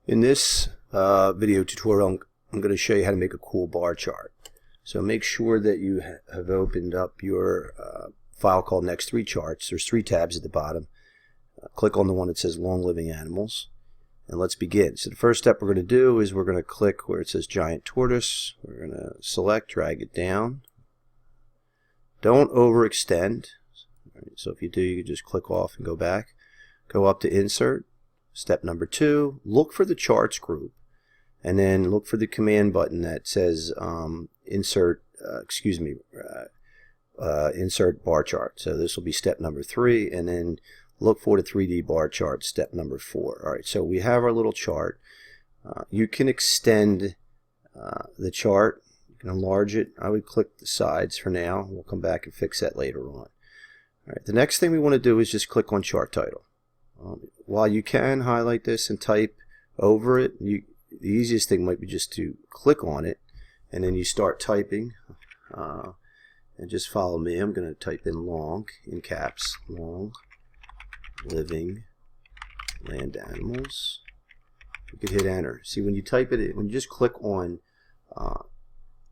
In this video tutorial, I'm going to show you how to make a cool bar chart. So make sure that you have opened up your file called Next 3 Charts. There's 3 tabs at the bottom. Click on the one that says Long Living Animals, and let's begin. So the first step we're going to do is we're going to click where it says Giant Tortoise. We're going to select, drag it down. Don't overextend. So if you do, you can just click off and go back. Go up to Insert. Step number 2, look for the charts group, and then look for the command button that says insert bar chart. So this will be step number 3, and then look for the 3D bar chart, step number 4. All right, so we have our little chart. You can extend the chart, you can enlarge it. I would click the sides for now. We'll come back and fix that later on. All right, the next thing we want to do is just click on chart title. While you can highlight this and type over it, the easiest thing might be just to click on it and then you start typing, and just follow me. I'm going to type in long in caps, long living land animals. You could hit enter. See, when you type it, when you just click on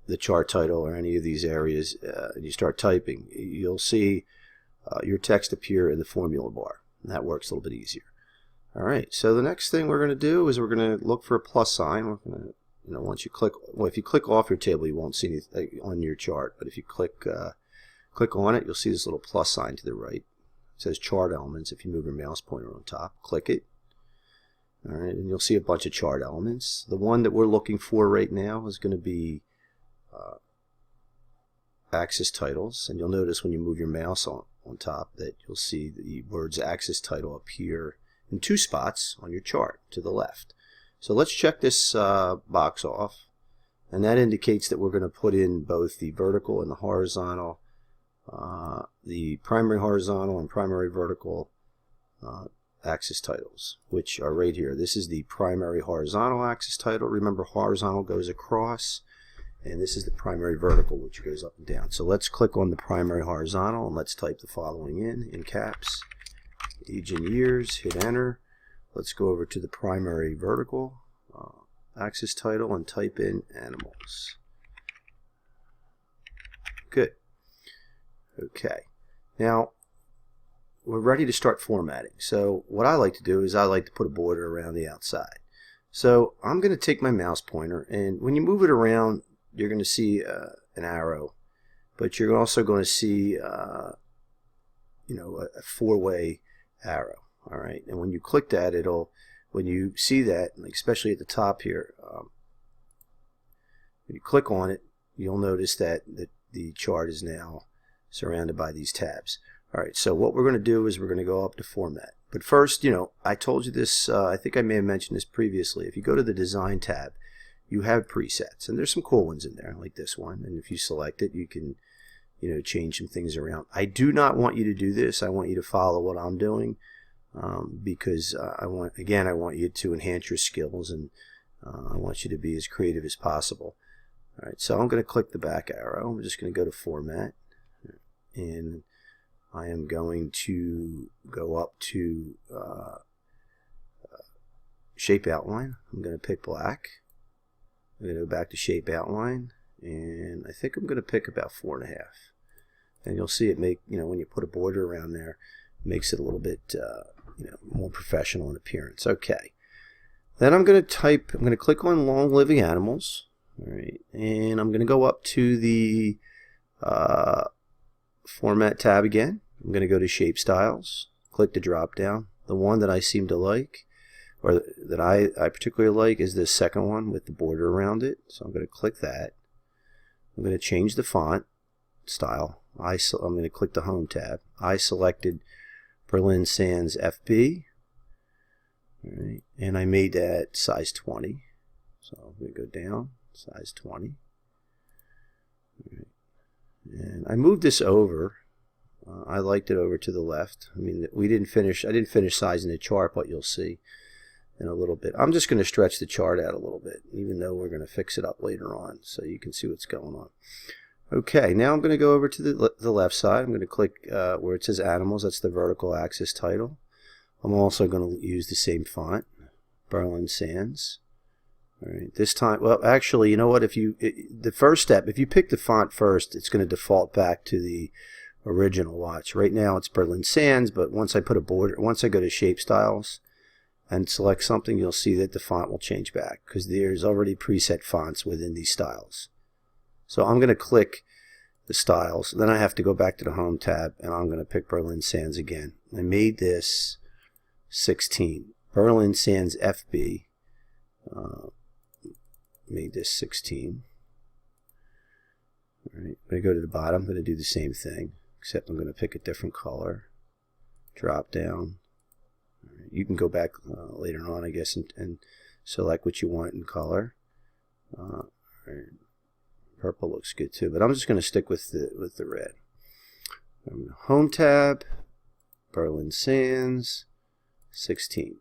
the chart title or any of these areas and you start typing, you'll see your text appear in the formula bar. And that works a little bit easier. All right, so the next thing we're going to do is we're going to look for a plus sign. We're going to, once you click, well, if you click off your table, you won't see anything on your chart. But if you click on it, you'll see this little plus sign to the right. It says Chart Elements. If you move your mouse pointer on top, click it. All right, and you'll see a bunch of chart elements. The one that we're looking for right now is going to be axis titles, and you'll notice when you move your mouse on top that you'll see the words axis title appear in 2 spots on your chart to the left. So let's check this box off, and that indicates that we're going to put in both the vertical and the horizontal, the primary horizontal and primary vertical axis titles, which are right here. This is the primary horizontal axis title. Remember, horizontal goes across, and this is the primary vertical, which goes up and down. So let's click on the primary horizontal and let's type the following in caps, age in years, hit enter. Let's go over to the primary vertical axis title and type in animals. Good. Okay. Now we're ready to start formatting. So what I like to do is I like to put a border around the outside. So I'm going to take my mouse pointer, and when you move it around, you're going to see an arrow, but you're also going to see a 4-way arrow. All right, and when you click that, when you see that, especially at the top here, when you click on it, you'll notice that the chart is now surrounded by these tabs. All right, so what we're going to do is we're going to go up to Format. But first, I told you this, I think I may have mentioned this previously. If you go to the Design tab, you have presets, and there's some cool ones in there, like this one. And if you select it, you can, change some things around. I do not want you to do this. I want you to follow what I'm doing, because I want you to enhance your skills, and I want you to be as creative as possible. All right, so I'm going to click the back arrow. I'm just going to go to Format, and I am going to go up to Shape Outline. I'm going to pick black. I'm going to go back to Shape Outline, and I think I'm going to pick about 4.5. And you'll see it make, when you put a border around there, it makes it a little bit, more professional in appearance. Okay. Then I'm going to click on Long Living Animals. All right. And I'm going to go up to the Format tab again. I'm going to go to Shape Styles, click the drop down. The one that I seem to like, or that I particularly like, is this second one with the border around it. So I'm going to click that. I'm going to change the font style. I'm going to click the Home tab. I selected Berlin Sans FB. All right, and I made that size 20. So I'm going to go down, size 20. All right. And I moved this over. I liked it over to the left. I didn't finish sizing the chart, but you'll see in a little bit. I'm just going to stretch the chart out a little bit, even though we're going to fix it up later on, so you can see what's going on. Okay, now I'm going to go over to the left side. I'm going to click where it says Animals. That's the vertical axis title. I'm also going to use the same font, Berlin Sans. All right, this time, well, actually, you know what? The first step, if you pick the font first, it's going to default back to the original. Watch. Right now it's Berlin Sans, but once I put a border, once I go to Shape Styles and select something, you'll see that the font will change back because there's already preset fonts within these styles. So I'm going to click the styles, then I have to go back to the Home tab, and I'm going to pick Berlin Sans again. I made this 16. Berlin Sans FB. Made this 16. All right, I'm going to go to the bottom. I'm going to do the same thing, except I'm going to pick a different color. Drop down. All right, you can go back later on, I guess, and select what you want in color. All right. Purple looks good too, but I'm just going to stick with the red. Home tab, Berlin Sans, 16.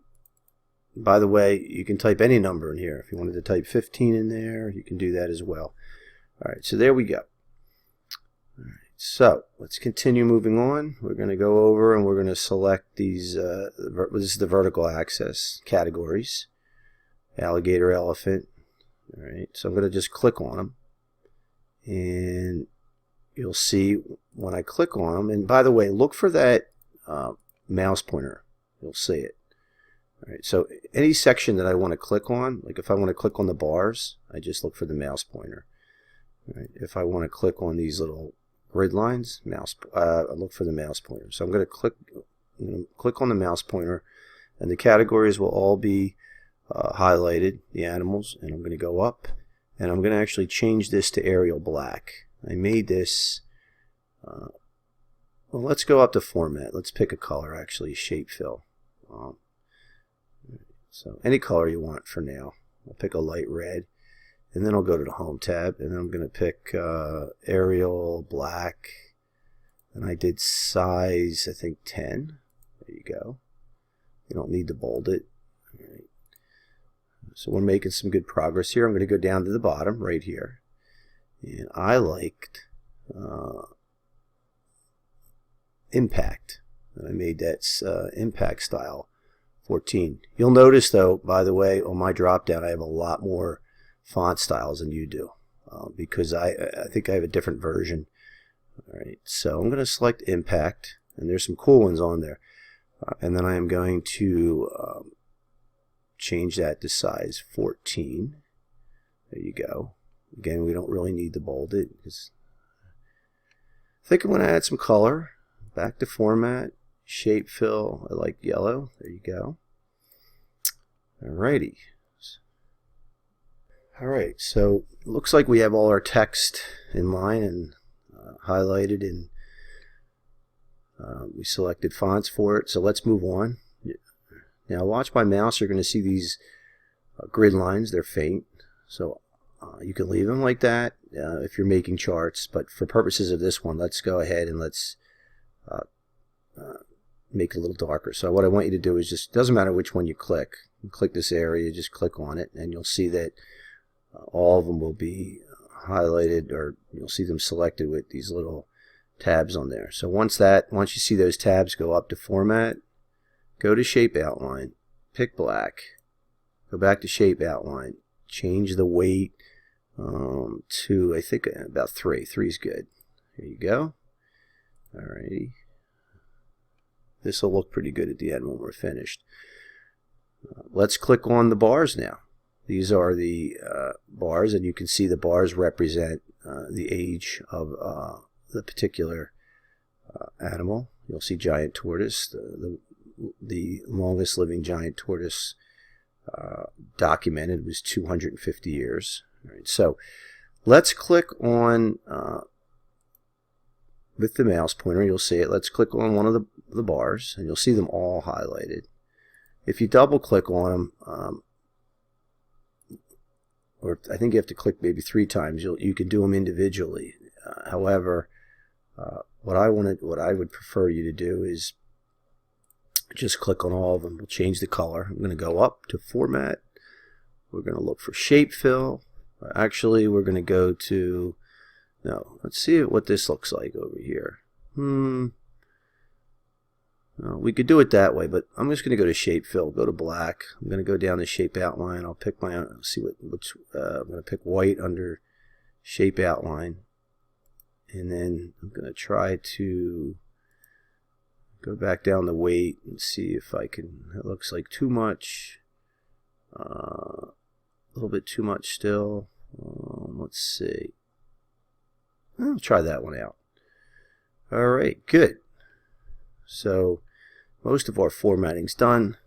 By the way, you can type any number in here. If you wanted to type 15 in there, you can do that as well. All right, so there we go. All right, so let's continue moving on. We're going to go over and we're going to select these. This is the vertical axis categories. Alligator, elephant. All right, so I'm going to just click on them. And you'll see when I click on them, and by the way, look for that mouse pointer. You'll see it. All right, so any section that I want to click on, like if I want to click on the bars, I just look for the mouse pointer. All right, if I want to click on these little grid lines, I look for the mouse pointer. So I'm going to click on the mouse pointer, and the categories will all be highlighted, the animals, and I'm going to go up. And I'm going to actually change this to Arial Black. I made this, well, let's go up to Format. Let's pick a color, actually, Shape Fill. So any color you want for now. I'll pick a light red. And then I'll go to the Home tab. And then I'm going to pick Arial Black. And I did size, I think, 10. There you go. You don't need to bold it. All right. So we're making some good progress here. I'm going to go down to the bottom right here. And I liked Impact. And I made that Impact style 14. You'll notice, though, by the way, on my drop down, I have a lot more font styles than you do because I think I have a different version. All right, so I'm going to select Impact, and there's some cool ones on there. And then I am going to change that to size 14. There you go. Again, we don't really need to bold it because I think I'm going to add some color. Back to Format, Shape Fill. I like yellow. There you go. Alrighty. Alright, so it looks like we have all our text in line and highlighted, and we selected fonts for it. So let's move on. Now watch my mouse, you're going to see these grid lines. They're faint, so you can leave them like that if you're making charts, but for purposes of this one, let's go ahead and let's make it a little darker. So what I want you to do is just, doesn't matter which one you click this area, just click on it, and you'll see that all of them will be highlighted, or you'll see them selected with these little tabs on there. So once you see those tabs, go up to Format, go to Shape Outline, pick Black, go back to Shape Outline, change the weight to, I think, about 3. 3 is good. Here you go. Alrighty. This will look pretty good at the end when we're finished. Let's click on the bars now. These are the bars, and you can see the bars represent the age of the particular animal. You'll see giant tortoise, the longest living giant tortoise documented was 250 years. All right, so let's click on, with the mouse pointer, you'll see it. Let's click on one of the bars, and you'll see them all highlighted. If you double click on them, or I think you have to click maybe 3 times, you can do them individually. However, what I would prefer you to do is just click on all of them. We'll change the color. I'm going to go up to Format. We're going to look for Shape Fill. Actually, we're going to go to, no, let's see what this looks like over here. We could do it that way, but I'm just going to go to shape fill, go to black. I'm going to go down to shape outline. I'll pick my own, see which I'm going to pick white under shape outline, and then I'm going to try to go back down the weight and see if I can. It looks like too much, a little bit too much still. Let's see. I'll try that one out. All right, good. So most of our formatting's done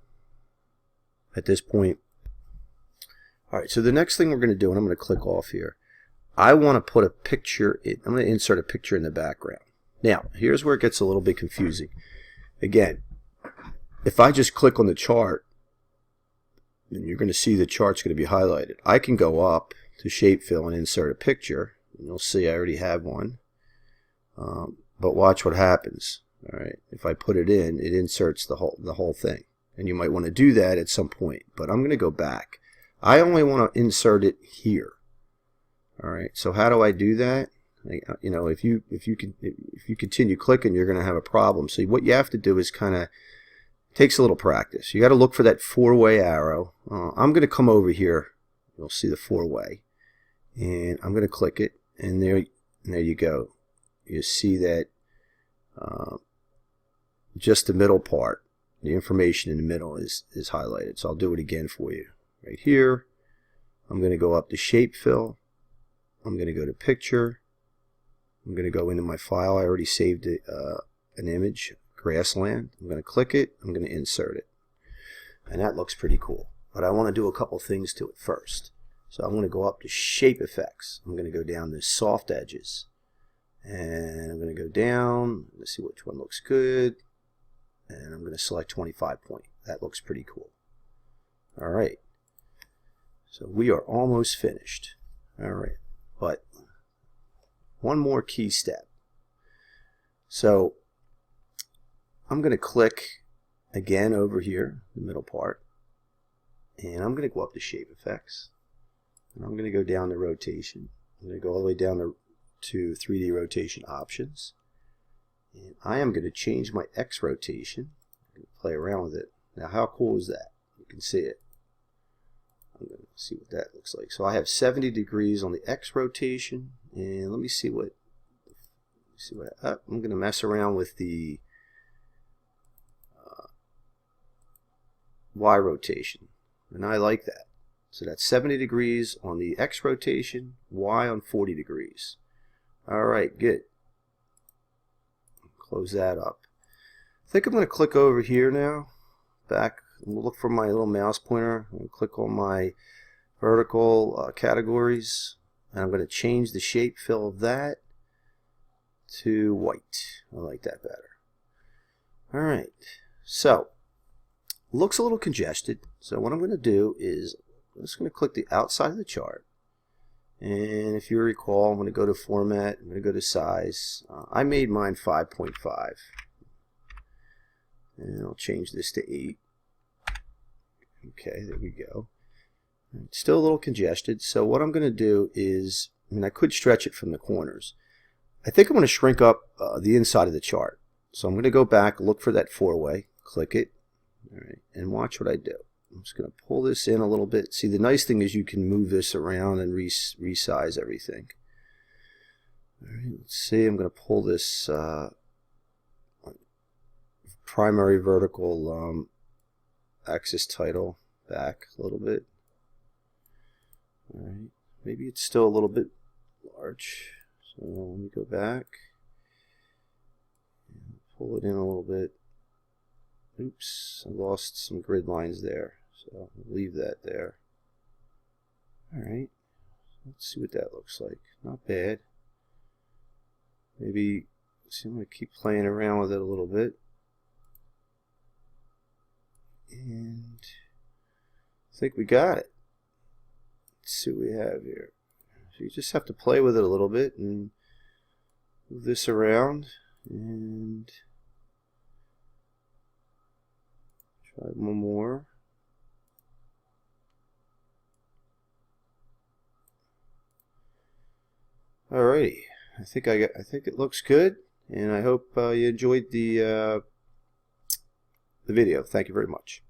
at this point. All right, so the next thing we're going to do, and I'm going to click off here, I want to put a picture in. I'm going to insert a picture in the background. Now, here's where it gets a little bit confusing. Again, if I just click on the chart, then you're going to see the chart's going to be highlighted. I can go up to shape fill and insert a picture, and you'll see I already have one. But watch what happens. All right, if I put it in, it inserts the whole thing, and you might want to do that at some point. But I'm going to go back. I only want to insert it here. All right. So how do I do that? You know, if you continue clicking, you're going to have a problem. So what you have to do is kind of takes a little practice. You got to look for that four-way arrow. I'm going to come over here. You'll see the four-way, and I'm going to click it, and there you go. You see that. Just the middle part, the information in the middle is highlighted. So I'll do it again for you. Right here, I'm going to go up to shape fill. I'm going to go to picture. I'm going to go into my file. I already saved it, an image, grassland. I'm going to click it. I'm going to insert it. And that looks pretty cool. But I want to do a couple things to it first. So I'm going to go up to shape effects. I'm going to go down to soft edges. And I'm going to go down. Let's see which one looks good. And I'm going to select 25 point. That looks pretty cool. All right. So we are almost finished. All right. But one more key step. So I'm going to click again over here, the middle part. And I'm going to go up to shape effects. And I'm going to go down to rotation. I'm going to go all the way down to 3D rotation options. And I am going to change my X rotation. I'm going to play around with it. Now, how cool is that? You can see it. I'm going to see what that looks like. So I have 70 degrees on the X rotation, and let me see what. I'm going to mess around with the Y rotation, and I like that. So that's 70 degrees on the X rotation, Y on 40 degrees. All right, good. Close that up. I think I'm going to click over here now. Back. We'll look for my little mouse pointer. I'm going to click on my vertical categories. And I'm going to change the shape fill of that to white. I like that better. All right. So, looks a little congested. So what I'm going to do is I'm just going to click the outside of the chart. And if you recall, I'm going to go to format, I'm going to go to size. I made mine 5.5. And I'll change this to 8. Okay, there we go. It's still a little congested, so what I'm going to do is, I could stretch it from the corners. I think I'm going to shrink up the inside of the chart. So I'm going to go back, look for that four-way, click it, all right, and watch what I do. I'm just going to pull this in a little bit. See, the nice thing is you can move this around and resize everything. All right, let's see. I'm going to pull this primary vertical axis title back a little bit. All right, maybe it's still a little bit large. So let me go back and pull it in a little bit. Oops, I lost some grid lines there. So I'll leave that there. Alright, let's see what that looks like. Not bad. Maybe, see, I'm going to keep playing around with it a little bit. And I think we got it. Let's see what we have here. So you just have to play with it a little bit and move this around and try one more. Alrighty, I think it looks good, and I hope you enjoyed the the video. Thank you very much.